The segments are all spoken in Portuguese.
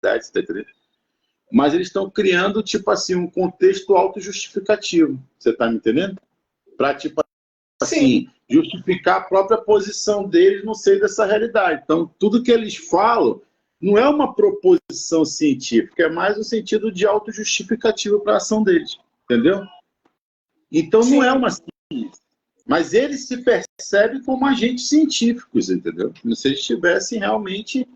você tá entendendo? Mas eles estão criando, tipo assim, um contexto autojustificativo, você está me entendendo? Para, tipo assim, justificar a própria posição deles no seio dessa realidade. Então, tudo que eles falam não é uma proposição científica, é mais um sentido de autojustificativo para a ação deles, entendeu? Então, não é uma ciência, mas eles se percebem como agentes científicos, entendeu? Como se eles estivessem realmente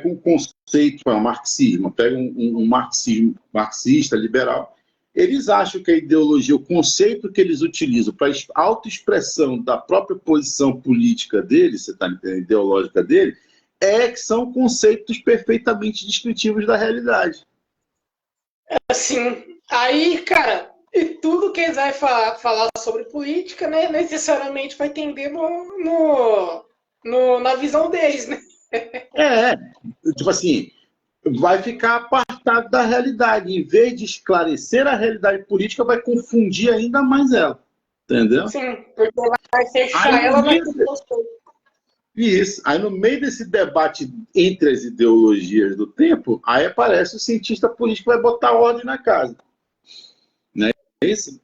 com o conceito, marxismo, pega um marxismo marxista, liberal, eles acham que a ideologia, o conceito que eles utilizam para a autoexpressão da própria posição política dele, você está entendendo, ideológica dele, que são conceitos perfeitamente descritivos da realidade. Assim, aí, cara, e tudo que eles vão falar sobre política, né, necessariamente vai tender na visão deles, né? Tipo assim, vai ficar apartado da realidade. Em vez de esclarecer a realidade política, vai confundir ainda mais ela. Entendeu? Sim, porque vai fechar ela naquele conceito. Isso. Aí, no meio desse debate entre as ideologias do tempo, aí aparece o cientista político que vai botar ordem na casa. Não é isso?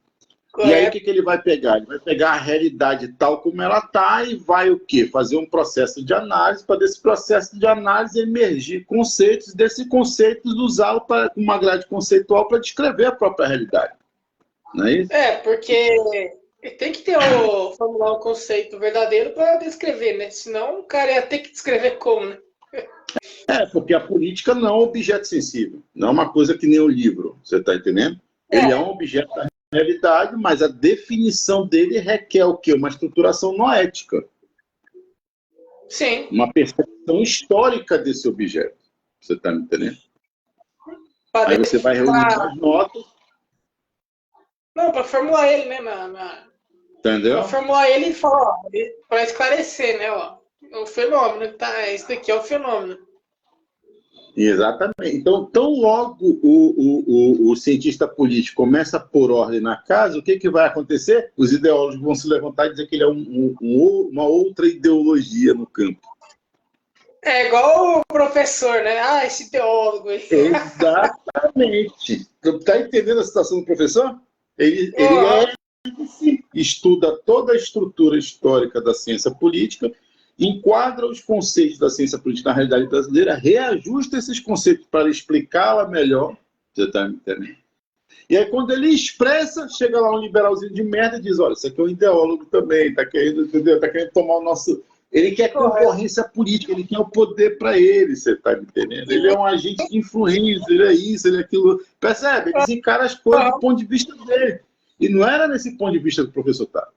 E aí, o que ele vai pegar? Ele vai pegar a realidade tal como ela está e vai o quê? Fazer um processo de análise, para desse processo de análise emergir conceitos, desses conceitos usá-lo para uma grade conceitual para descrever a própria realidade. Não é isso? Porque tem que formular um conceito verdadeiro para descrever, né? Senão o cara ia ter que descrever como, né? Porque a política não é um objeto sensível. Não é uma coisa que nem o livro, você está entendendo? Ele é um objeto da realidade, mas a definição dele requer o quê? Uma estruturação noética. Sim. Uma percepção histórica desse objeto. Você está me entendendo? Aí você vai reunir as notas. Não, para formular ele, né? Entendeu? Para formular ele e falar, para esclarecer, né? Ó, o fenômeno, tá? Esse daqui é o fenômeno. Exatamente. Então, tão logo o cientista político começa a pôr ordem na casa, o que vai acontecer? Os ideólogos vão se levantar e dizer que ele é uma outra ideologia no campo. É igual o professor, né? Ah, esse teólogo aí. Exatamente. Tá entendendo a situação do professor? Ele estuda toda a estrutura histórica da ciência política, enquadra os conceitos da ciência política na realidade brasileira, reajusta esses conceitos para explicá-la melhor. Você está me entendendo? E aí, quando ele expressa, chega lá um liberalzinho de merda e diz: olha, isso aqui é um ideólogo também, está querendo, entendeu? Tá querendo tomar o nosso. Ele quer concorrência política, ele quer o poder para ele, você está me entendendo? Ele é um agente de influência, ele é isso, ele é aquilo. Percebe? Ele encara as coisas do ponto de vista dele. E não era nesse ponto de vista que o professor estava.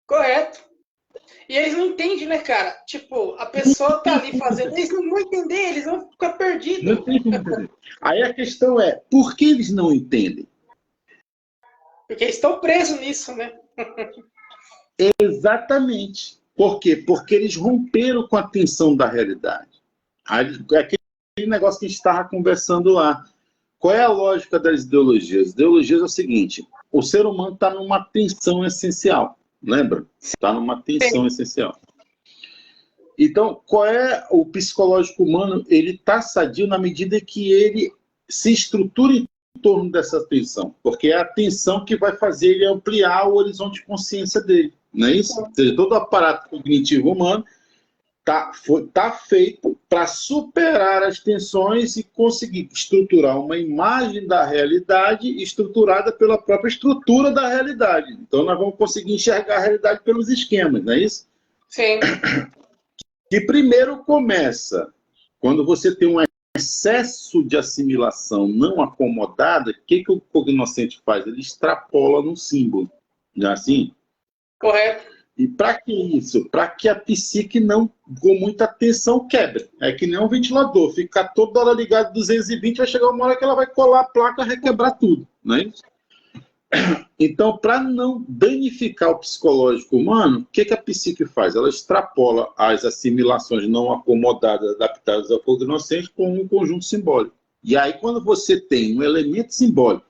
Correto. E eles não entendem, né, cara? Tipo, a pessoa tá ali fazendo, eles não vão entender, eles vão ficar perdidos. Não tem como entender. Aí a questão é, por que eles não entendem? Porque eles estão presos nisso, né? Exatamente. Por quê? Porque eles romperam com a tensão da realidade. Aquele negócio que a gente estava conversando lá. Qual é a lógica das ideologias? As ideologias é o seguinte, o ser humano está numa tensão essencial. Lembra? Está numa tensão essencial. Então, qual é o psicológico humano? Ele está sadio na medida que ele se estrutura em torno dessa tensão, porque é a tensão que vai fazer ele ampliar o horizonte de consciência dele, não é isso? Ou seja, todo o aparato cognitivo humano está feito para superar as tensões e conseguir estruturar uma imagem da realidade estruturada pela própria estrutura da realidade. Então, nós vamos conseguir enxergar a realidade pelos esquemas, não é isso? Sim. Que primeiro começa quando você tem um excesso de assimilação não acomodada. O que o cognoscente faz? Ele extrapola num símbolo. Não é assim? Correto. E para que isso? Para que a psique não, com muita tensão, quebre. É que nem um ventilador. Ficar toda hora ligado 220, vai chegar uma hora que ela vai colar a placa e requebrar tudo. Não é isso? Então, para não danificar o psicológico humano, o que a psique faz? Ela extrapola as assimilações não acomodadas, adaptadas ao cognoscente, com um conjunto simbólico. E aí, quando você tem um elemento simbólico,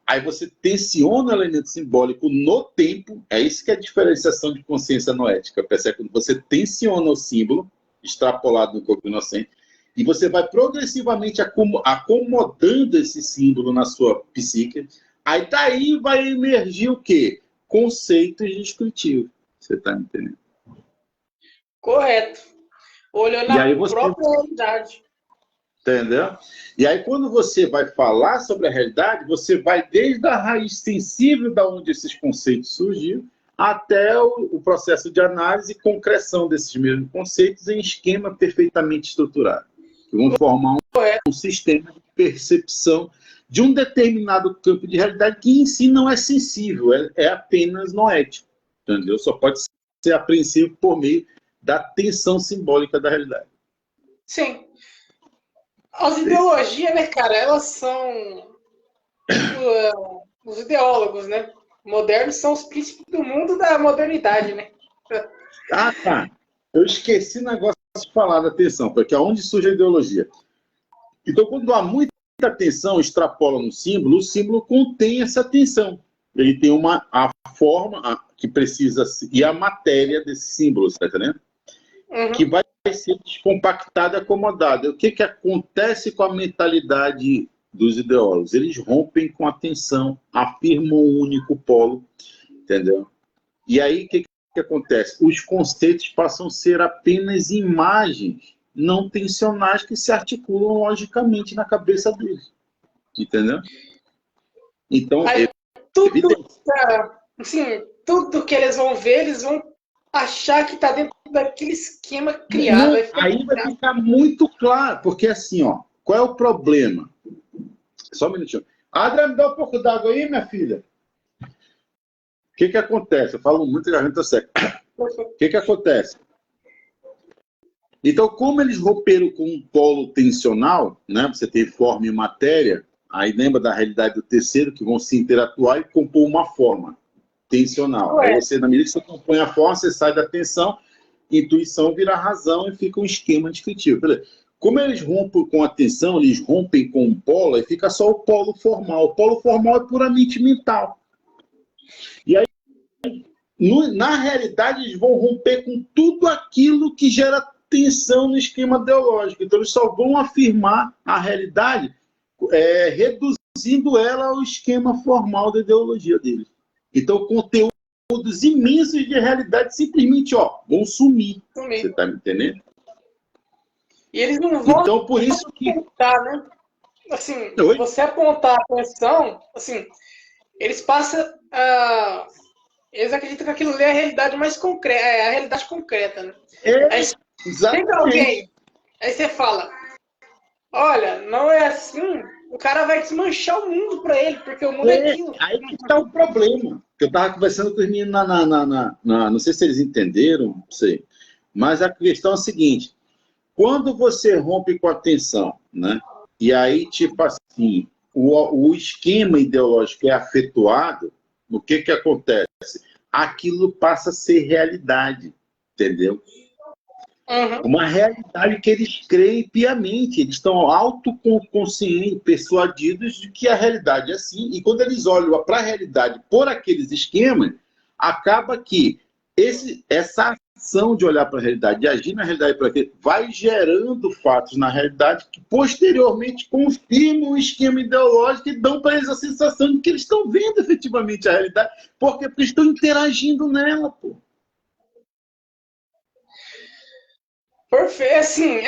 aí você tensiona o elemento simbólico no tempo, é isso que é a diferenciação de consciência noética. Percebe? Quando você tensiona o símbolo, extrapolado no cognoscente, E você vai progressivamente acomodando esse símbolo na sua psique. Aí daí vai emergir o quê? Conceitos descritivos. Você está me entendendo? Correto. Olhando E aí a própria realidade. Entendeu? E aí, quando você vai falar sobre a realidade, você vai desde a raiz sensível da onde esses conceitos surgiram, até o processo de análise e concreção desses mesmos conceitos em esquema perfeitamente estruturado, que vão formar um sistema de percepção de um determinado campo de realidade que em si não é sensível, é apenas noético, entendeu? Só pode ser apreensivo por meio da tensão simbólica da realidade. Sim. As ideologias, né, cara, elas são os ideólogos, né? Modernos são os príncipes do mundo da modernidade, né? Ah, tá. Eu esqueci o negócio de falar da tensão, porque é onde surge a ideologia. Então, quando há muita tensão, extrapola no símbolo, o símbolo contém essa tensão. Ele tem a forma que precisa, e a matéria desse símbolo, tá entendendo? Uhum. Que vai ser descompactada e acomodada. O que acontece com a mentalidade dos ideólogos? Eles rompem com a tensão, afirmam um único polo, entendeu? E aí, o que acontece? Os conceitos passam a ser apenas imagens não tensionais que se articulam logicamente na cabeça deles. Entendeu? Então, aí, tudo que eles vão ver, eles vão achar que está dentro daquele esquema criado. Aí vai ficar muito claro, porque assim, ó, qual é o problema? Só um minutinho. Adra, me dá um pouco d'água aí, minha filha. O que acontece? Eu falo muito, a gente tá seca. O que acontece? Então, como eles romperam com um polo tensional, né? Você tem forma e matéria, aí lembra da realidade do terceiro, que vão se interatuar e compor uma forma tensional. Aí você, na medida que você compõe a forma, você sai da tensão, intuição vira razão e fica um esquema descritivo. Como eles rompem com a tensão, eles rompem com o polo, aí fica só o polo formal. O polo formal é puramente mental. E aí, na realidade, eles vão romper com tudo aquilo que gera tensão no esquema ideológico. Então, eles só vão afirmar a realidade reduzindo ela ao esquema formal da ideologia deles. Então, conteúdos imensos de realidade simplesmente vão sumir. Você está me entendendo? E eles não vão então, por isso que apontar, né? Assim, você apontar a atenção, assim, eles passam eles acreditam que aquilo ali é a realidade mais concreta, a realidade concreta, né? Aí chega alguém, aí você fala, olha, não é assim, o cara vai desmanchar o mundo para ele, porque o mundo é aquilo. Aí que está o problema. Eu estava conversando com os meninos não sei se eles entenderam, não sei. Mas a questão é a seguinte: quando você rompe com a tensão, né? E aí, tipo assim, o esquema ideológico é afetuado, o que acontece? Aquilo passa a ser realidade, entendeu? Uhum. Uma realidade que eles creem piamente, eles estão autoconscientes, persuadidos de que a realidade é assim, e quando eles olham para a realidade por aqueles esquemas, acaba que essa ação de olhar para a realidade, de agir na realidade por aquilo, vai gerando fatos na realidade que posteriormente confirmam o esquema ideológico e dão para eles a sensação de que eles estão vendo efetivamente a realidade, porque estão interagindo nela, pô. Perfeito, assim,